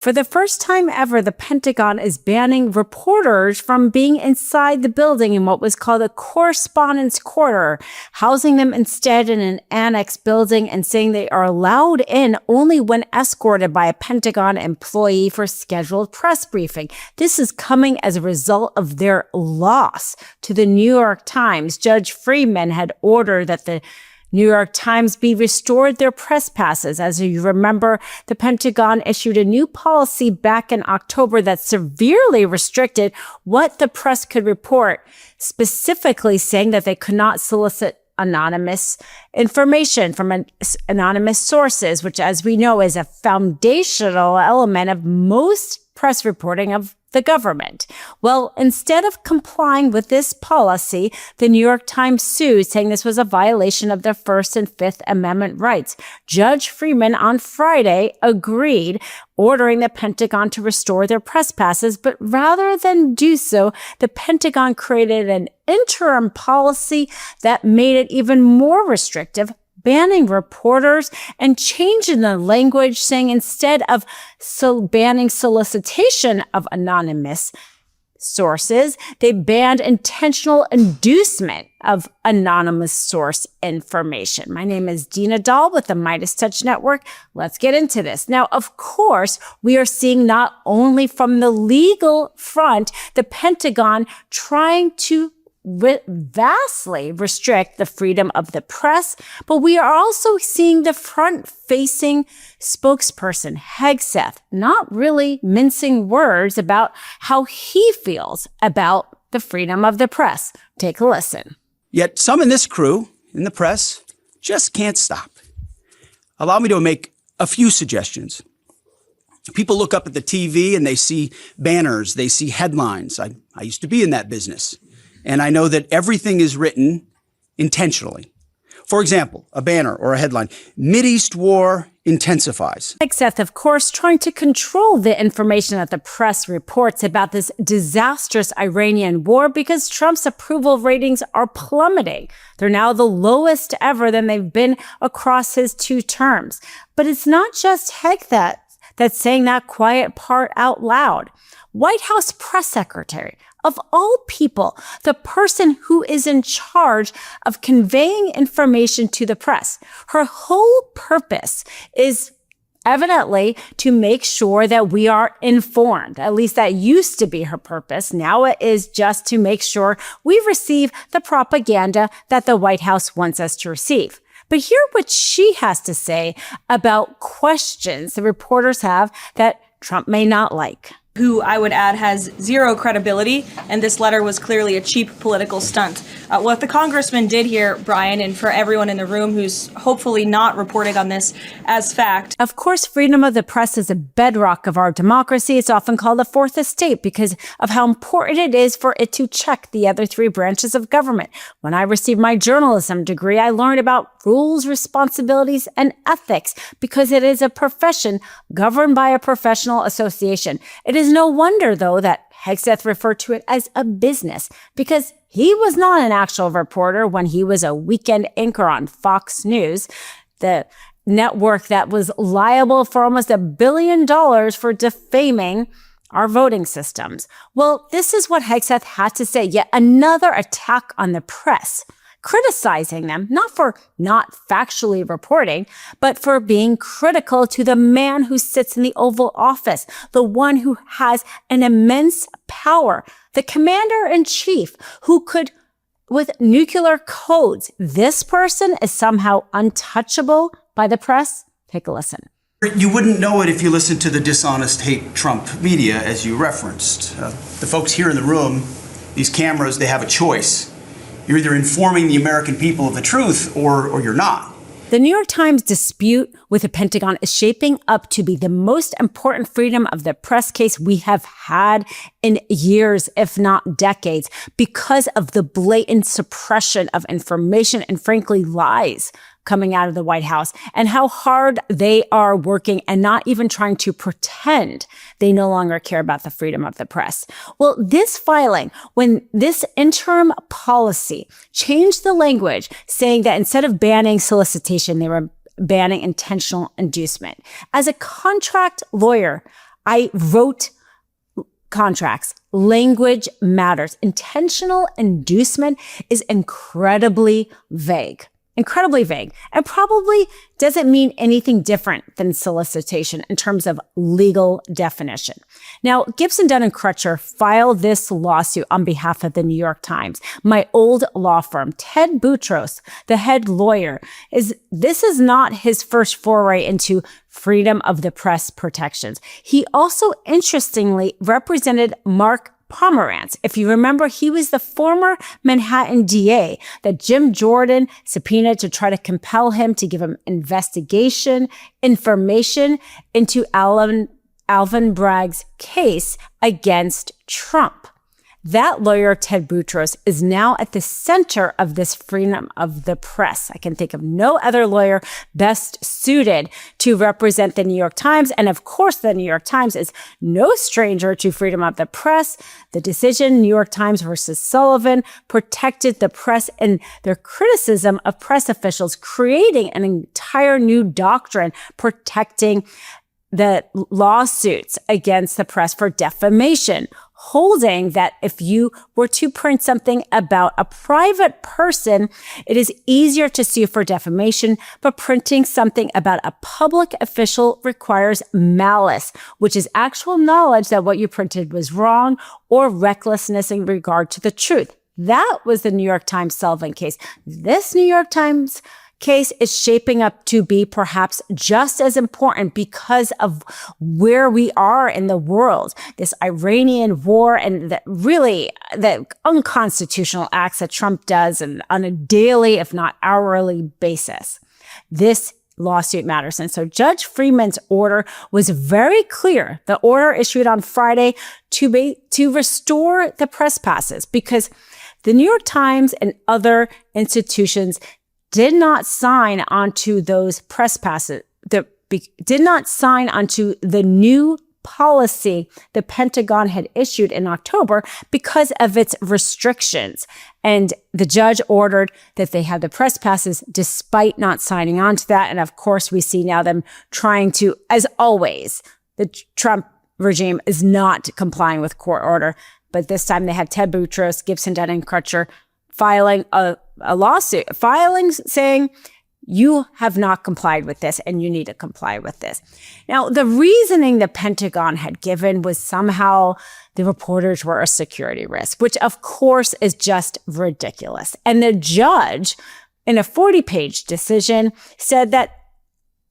For the first time ever, the Pentagon is banning reporters from being inside the building in what was called a correspondence quarter, housing them instead in an annex building and saying they are allowed in only when escorted by a Pentagon employee for scheduled press briefing. This is coming as a result of their loss to the New York Times. Judge Freeman had ordered that the New York Times be restored their press passes. As you remember, the Pentagon issued a new policy back in October that severely restricted what the press could report, specifically saying that they could not solicit anonymous information from anonymous sources, which, as we know, is a foundational element of most press reporting of the government. Well, instead of complying with this policy, the New York Times sued, saying this was a violation of their First and Fifth Amendment rights. Judge Freeman on Friday agreed, ordering the Pentagon to restore their press passes, but rather than do so, the Pentagon created an interim policy that made it even more restrictive, banning reporters and changing the language, saying instead of banning solicitation of anonymous sources, they banned intentional inducement of anonymous source information. My name is Dina Doll with the MeidasTouch Network. Let's get into this. Now, of course, we are seeing not only from the legal front, the Pentagon trying to vastly restrict the freedom of the press, but we are also seeing the front-facing spokesperson, Hegseth, not really mincing words about how he feels about the freedom of the press. Take a listen. Yet some in this crew, in the press, just can't stop. Allow me to make a few suggestions. People look up at the TV and they see banners, they see headlines. I used to be in that business. And I know that everything is written intentionally. For example, a banner or a headline, Mideast war intensifies. Hegseth, of course, trying to control the information that the press reports about this disastrous Iranian war because Trump's approval ratings are plummeting. They're now the lowest ever than they've been across his 2 terms. But it's not just Hegseth that's saying that quiet part out loud. White House press secretary, of all people, the person who is in charge of conveying information to the press. Her whole purpose is evidently to make sure that we are informed. At least that used to be her purpose. Now it is just to make sure we receive the propaganda that the White House wants us to receive. But hear what she has to say about questions the reporters have that Trump may not like. Who I would add has zero credibility, and this letter was clearly a cheap political stunt. What the congressman did here, Brian, and for everyone in the room who's hopefully not reporting on this as fact. Of course, freedom of the press is a bedrock of our democracy. It's often called the fourth estate because of how important it is for it to check the other 3 branches of government. When I received my journalism degree, I learned about rules, responsibilities, and ethics because it is a profession governed by a professional association. It is no wonder, though, that Hegseth referred to it as a business because he was not an actual reporter when he was a weekend anchor on Fox News, the network that was liable for almost $1 billion for defaming our voting systems. Well, this is what Hegseth had to say, yet another attack on the press, criticizing them, not for not factually reporting, but for being critical to the man who sits in the Oval Office, the one who has an immense power, the commander-in-chief who could, with nuclear codes, this person is somehow untouchable by the press? Take a listen. You wouldn't know it if you listened to the dishonest hate Trump media, as you referenced. The folks here in the room, these cameras, they have a choice. You're either informing the American people of the truth or you're not. The New York Times dispute with the Pentagon is shaping up to be the most important freedom of the press case we have had in years, if not decades, because of the blatant suppression of information and, frankly, lies coming out of the White House and how hard they are working and not even trying to pretend they no longer care about the freedom of the press. Well, this filing, when this interim policy changed the language saying that instead of banning solicitation, they were banning intentional inducement. As a contract lawyer, I wrote contracts. Language matters. Intentional inducement is incredibly vague, and probably doesn't mean anything different than solicitation in terms of legal definition. Now, Gibson, Dunn and Crutcher filed this lawsuit on behalf of the New York Times, my old law firm. Ted Boutros, the head lawyer, this is not his first foray into freedom of the press protections. He also, interestingly, represented Mark Pomerantz. If you remember, he was the former Manhattan DA that Jim Jordan subpoenaed to try to compel him to give him information into Alvin Bragg's case against Trump. That lawyer, Ted Boutros, is now at the center of this freedom of the press. I can think of no other lawyer best suited to represent the New York Times. And of course, the New York Times is no stranger to freedom of the press. The decision, New York Times versus Sullivan, protected the press and their criticism of press officials, creating an entire new doctrine protecting the lawsuits against the press for defamation, holding that if you were to print something about a private person, it is easier to sue for defamation, but printing something about a public official requires malice, which is actual knowledge that what you printed was wrong or recklessness in regard to the truth. That was the New York Times Sullivan case. This New York Times case is shaping up to be perhaps just as important because of where we are in the world. This Iranian war and the unconstitutional acts that Trump does and on a daily, if not hourly basis. This lawsuit matters. And so Judge Freeman's order was very clear. The order issued on Friday to restore the press passes because the New York Times and other institutions did not sign onto those press passes, did not sign onto the new policy the Pentagon had issued in October because of its restrictions. And the judge ordered that they have the press passes despite not signing on to that. And of course, we see now them trying to, as always, the Trump regime is not complying with court order. But this time they had Ted Boutros, Gibson, Dunn and Crutcher filing a lawsuit, saying you have not complied with this and you need to comply with this. Now, the reasoning the Pentagon had given was somehow the reporters were a security risk, which of course is just ridiculous. And the judge, in a 40-page decision, said that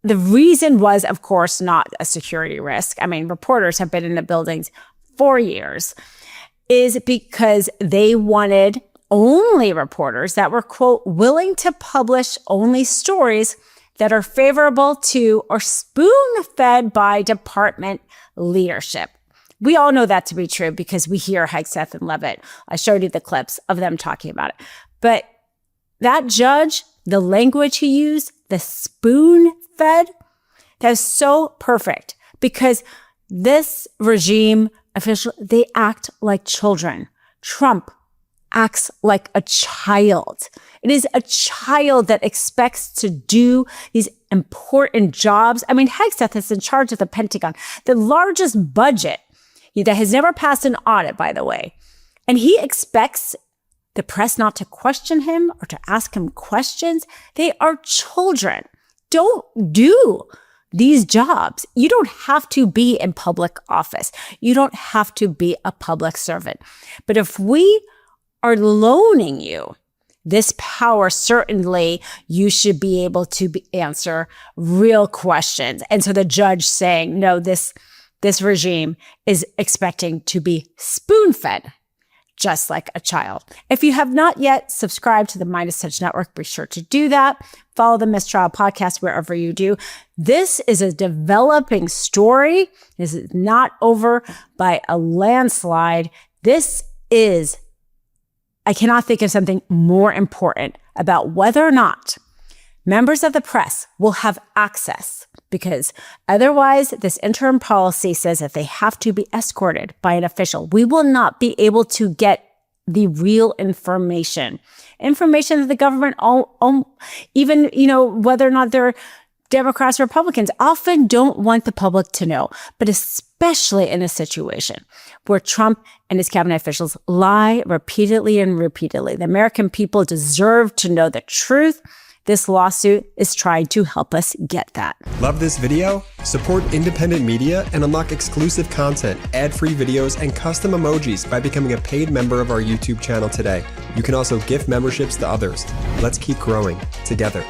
the reason was, of course, not a security risk. I mean, reporters have been in the buildings for years, is because they wanted only reporters that were, quote, willing to publish only stories that are favorable to or spoon-fed by department leadership. We all know that to be true because we hear Hegseth and Leavitt. I showed you the clips of them talking about it. But that judge, the language he used, the spoon-fed, that's so perfect because this regime official, they act like children. Trump acts like a child. It is a child that expects to do these important jobs. I mean, Hegseth is in charge of the Pentagon, the largest budget that has never passed an audit, by the way. And he expects the press not to question him or to ask him questions. They are children. Don't do these jobs. You don't have to be in public office. You don't have to be a public servant. But if we are loaning you this power, certainly you should be able to answer real questions. And so the judge saying, no, this regime is expecting to be spoon-fed just like a child. If you have not yet subscribed to the MeidasTouch Network, be sure to do that. Follow the Mistrial Podcast wherever you do. This is a developing story. This is not over by a landslide. I cannot think of something more important about whether or not members of the press will have access, because otherwise this interim policy says that they have to be escorted by an official. We will not be able to get the real information that the government, even, whether or not they're Democrats, Republicans often don't want the public to know, but especially in a situation where Trump and his cabinet officials lie repeatedly and repeatedly. The American people deserve to know the truth. This lawsuit is trying to help us get that. Love this video? Support independent media and unlock exclusive content, ad-free videos, and custom emojis by becoming a paid member of our YouTube channel today. You can also gift memberships to others. Let's keep growing together.